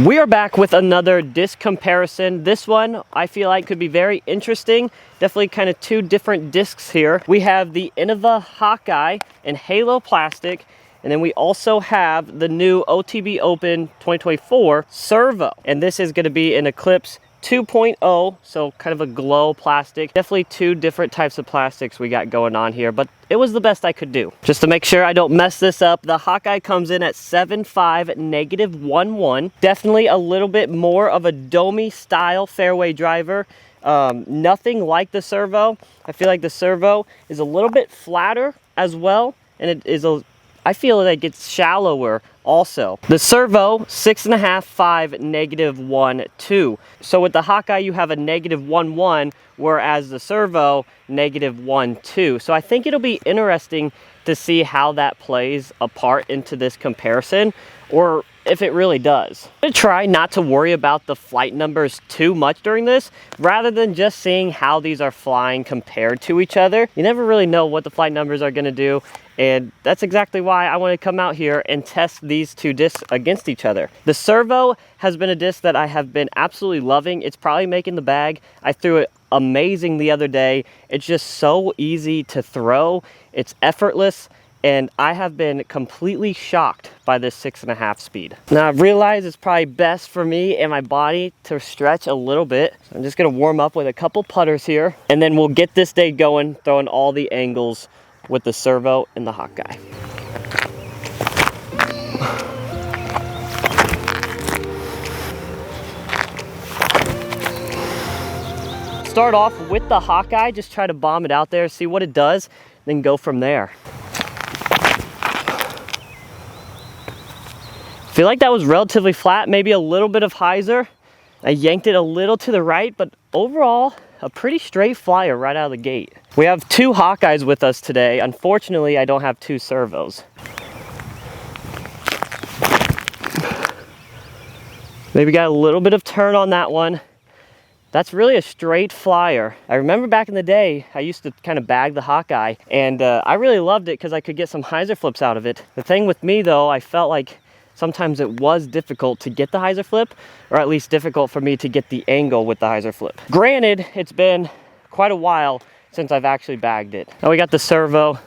We are back with another disc comparison. This one I feel like could be very interesting. Definitely kind of two different discs here. We have the Innova Hawkeye in Halo plastic, and then we also have the new OTB Open 2024 Servo. And this is going to be an Eclipse 2.0, so kind of a glow plastic. Definitely two different types of plastics we got going on here, but it was the best I could do. Just to make sure I don't mess this up, the Hawkeye comes in at 7.5 -1.1. Definitely a little bit more of a domey style fairway driver. Nothing like the Servo. I feel like the Servo is a little bit flatter as well, and it is I feel like it's shallower also. The Servo, 6.5, 5, -1.2. So with the Hawkeye, you have a -1.1, whereas the Servo, -1.2. So I think it'll be interesting to see how that plays a part into this comparison, or if it really does. I'm gonna try not to worry about the flight numbers too much during this, rather than just seeing how these are flying compared to each other. You never really know what the flight numbers are gonna do, and that's exactly why I want to come out here and test these two discs against each other. The Servo has been a disc that I have been absolutely loving. It's probably making the bag. I threw it amazing the other day. It's just so easy to throw. It's effortless. And I have been completely shocked by this 6.5 speed. Now I've realized it's probably best for me and my body to stretch a little bit. So I'm just gonna warm up with a couple putters here, and then we'll get this day going, throwing all the angles with the Servo and the Hawkeye. Start off with the Hawkeye, just try to bomb it out there, see what it does, then go from there. Feel like that was relatively flat, maybe a little bit of hyzer. I yanked it a little to the right, but overall, a pretty straight flyer right out of the gate. We have two Hawkeyes with us today. Unfortunately, I don't have two Servos. Maybe got a little bit of turn on that one. That's really a straight flyer. I remember back in the day, I used to kind of bag the Hawkeye, and I really loved it because I could get some hyzer flips out of it. The thing with me though, I felt like sometimes it was difficult to get the hyzer flip, or at least difficult for me to get the angle with the hyzer flip. Granted, it's been quite a while since I've actually bagged it. Now we got the Servo.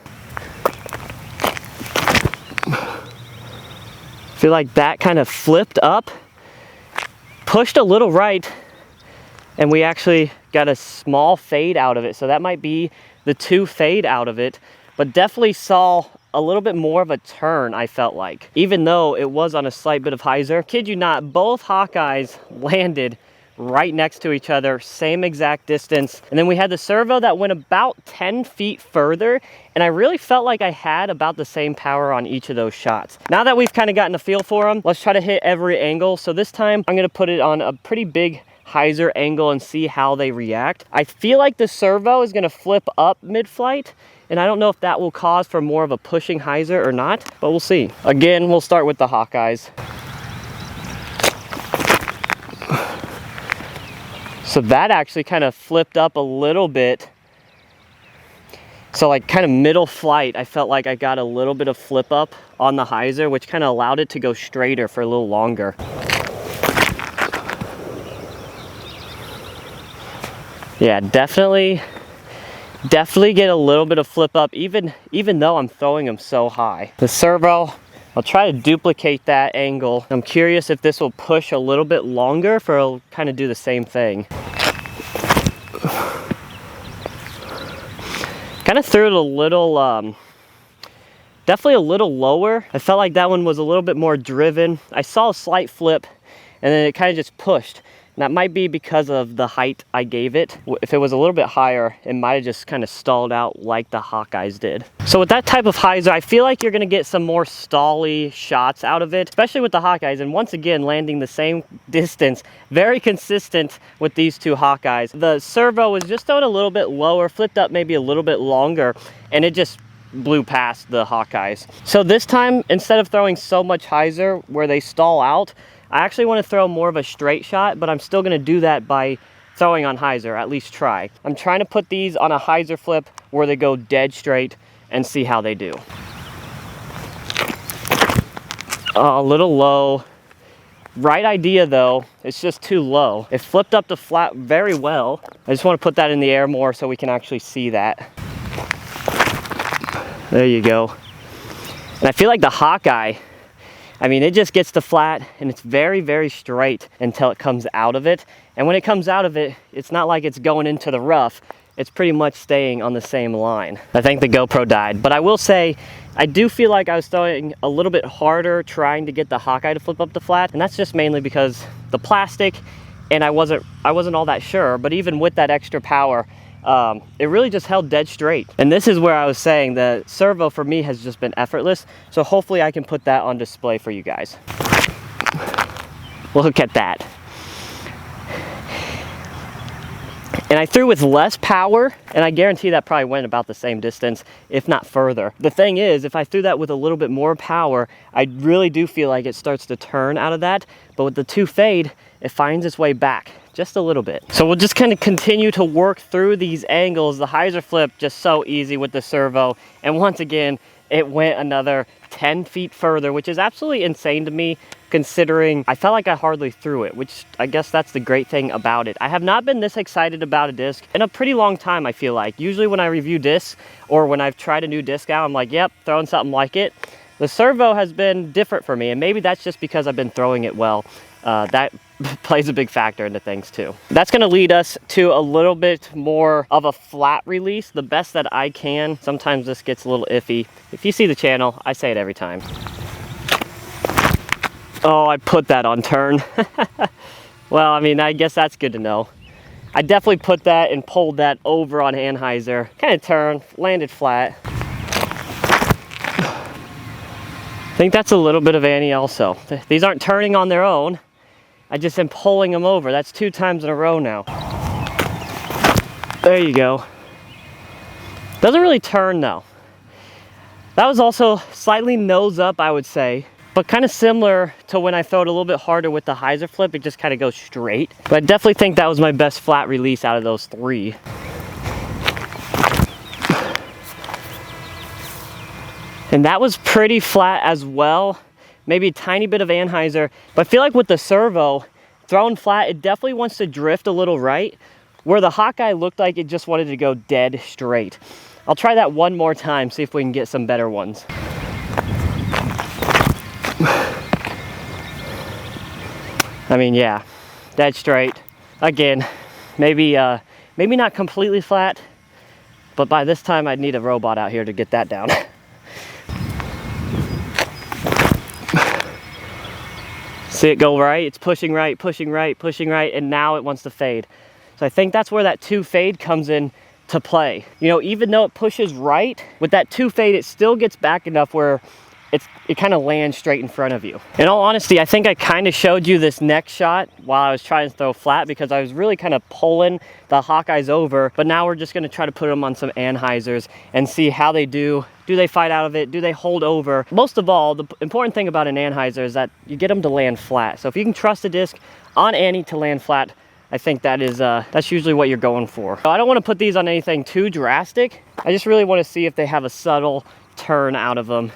Feel like that kind of flipped up, pushed a little right, and we actually got a small fade out of it. So that might be the 2 fade out of it, but definitely saw a little bit more of a turn, I felt like, even though it was on a slight bit of hyzer. Kid you not, both Hawkeyes landed right next to each other, same exact distance. And then we had the Servo that went about 10 feet further, and I really felt like I had about the same power on each of those shots. Now that we've kind of gotten a feel for them, let's try to hit every angle. So this time I'm gonna put it on a pretty big hyzer angle and see how they react. I feel like the Servo is gonna flip up mid-flight, and I don't know if that will cause for more of a pushing hyzer or not, but we'll see. Again, we'll start with the Hawkeyes. So that actually kind of flipped up a little bit. So like kind of middle flight, I felt like I got a little bit of flip up on the hyzer, which kind of allowed it to go straighter for a little longer. Yeah, definitely get a little bit of flip up, even though I'm throwing them so high. The Servo, I'll try to duplicate that angle. I'm curious if this will push a little bit longer, for it'll kind of do the same thing. Kind of threw it a little, definitely a little lower. I felt like that one was a little bit more driven. I saw a slight flip, and then it kind of just pushed. And that might be because of the height I gave it. If it was a little bit higher, it might have just kind of stalled out like the Hawkeyes did. So with that type of hyzer, I feel like you're gonna get some more stally shots out of it, especially with the Hawkeyes. And once again, landing the same distance, very consistent with these two Hawkeyes. The Servo was just thrown a little bit lower, flipped up maybe a little bit longer, and it just blew past the Hawkeyes. So this time, instead of throwing so much hyzer where they stall out, I actually want to throw more of a straight shot, but I'm still going to do that by throwing on hyzer, at least try. I'm trying to put these on a hyzer flip where they go dead straight and see how they do. A little low. Right idea though, it's just too low. It flipped up to flat very well. I just want to put that in the air more so we can actually see that. There you go. And I feel like the Hawkeye, I mean, it just gets to flat and it's very, very straight until it comes out of it. And when it comes out of it, it's not like it's going into the rough. It's pretty much staying on the same line. I think the GoPro died, but I will say, I do feel like I was throwing a little bit harder trying to get the Hawkeye to flip up to flat, and that's just mainly because the plastic, and I wasn't all that sure, but even with that extra power, it really just held dead straight. And this is where I was saying the servo for me has just been effortless, so hopefully I can put that on display for you guys. Look at that. And I threw with less power, and I guarantee that probably went about the same distance, if not further. The thing is, if I threw that with a little bit more power, I really do feel like it starts to turn out of that. But with the 2 fade, it finds its way back just a little bit. So we'll just kind of continue to work through these angles. The hyzer flip, just so easy with the servo. And once again, it went another 10 feet further, which is absolutely insane to me, considering I felt like I hardly threw it, which I guess that's the great thing about it. I have not been this excited about a disc in a pretty long time, I feel like. Usually when I review discs or when I've tried a new disc out, I'm like, yep, throwing something like it. The servo has been different for me, and maybe that's just because I've been throwing it well. That plays a big factor into things too. That's gonna lead us to a little bit more of a flat release, the best that I can. Sometimes this gets a little iffy. If you see the channel, I say it every time. Oh, I put that on turn. Well, I mean, I guess that's good to know. I definitely put that and pulled that over on Anheuser. Kind of turned, landed flat. I think that's a little bit of Annie also. These aren't turning on their own. I just am pulling them over. That's 2 times in a row now. There you go. Doesn't really turn though. That was also slightly nose up, I would say, but kind of similar to when I throw it a little bit harder with the hyzer flip. It just kind of goes straight. But I definitely think that was my best flat release out of those 3. And that was pretty flat as well. Maybe a tiny bit of Anheuser. But I feel like with the servo, thrown flat, it definitely wants to drift a little right, where the Hawkeye looked like it just wanted to go dead straight. I'll try that one more time, see if we can get some better ones. I mean, yeah, dead straight. Again, maybe not completely flat, but by this time I'd need a robot out here to get that down. See it go right, it's pushing right, pushing right, pushing right, and now it wants to fade. So I think that's where that 2 fade comes in to play. You know, even though it pushes right, with that 2 fade, it still gets back enough where it kind of lands straight in front of you. In all honesty, I think I kind of showed you this next shot while I was trying to throw flat, because I was really kind of pulling the Hawkeyes over, but now we're just gonna try to put them on some Anheisers and see how they do. Do they fight out of it? Do they hold over? Most of all, the important thing about an Anheuser is that you get them to land flat. So if you can trust the disc on Annie to land flat, I think that is that's usually what you're going for. So I don't want to put these on anything too drastic. I just really want to see if they have a subtle turn out of them.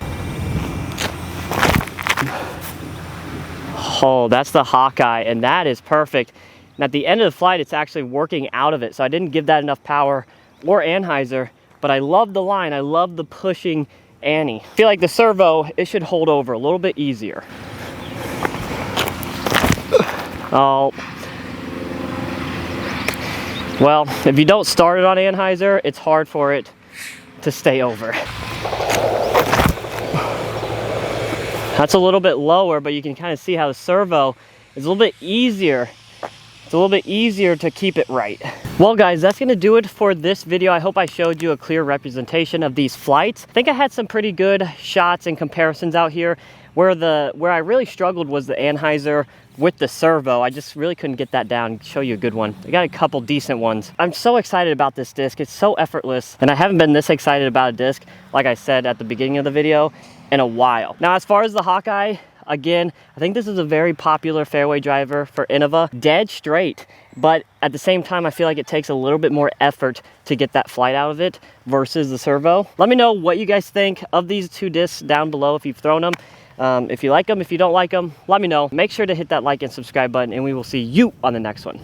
Oh, that's the Hawkeye, and that is perfect. And at the end of the flight, it's actually working out of it. So I didn't give that enough power or Anheuser, but I love the line. I love the pushing Annie. I feel like the servo, it should hold over a little bit easier. Oh. Well, if you don't start it on Anheuser, it's hard for it to stay over. That's a little bit lower, but you can kind of see how the servo is a little bit easier. It's a little bit easier to keep it right. Well guys, that's gonna do it for this video. I hope I showed you a clear representation of these flights. I think I had some pretty good shots and comparisons out here. Where I really struggled was the Anheuser with the servo. I just really couldn't get that down. Show you a good one. I got a couple decent ones. I'm so excited about this disc. It's so effortless, and I haven't been this excited about a disc, like I said at the beginning of the video, in a while. Now, as far as the Hawkeye, again, I think this is a very popular fairway driver for Innova. Dead straight, but at the same time, I feel like it takes a little bit more effort to get that flight out of it versus the servo. Let me know what you guys think of these 2 discs down below if you've thrown them. If you like them, if you don't like them, let me know. Make sure to hit that like and subscribe button, and we will see you on the next one.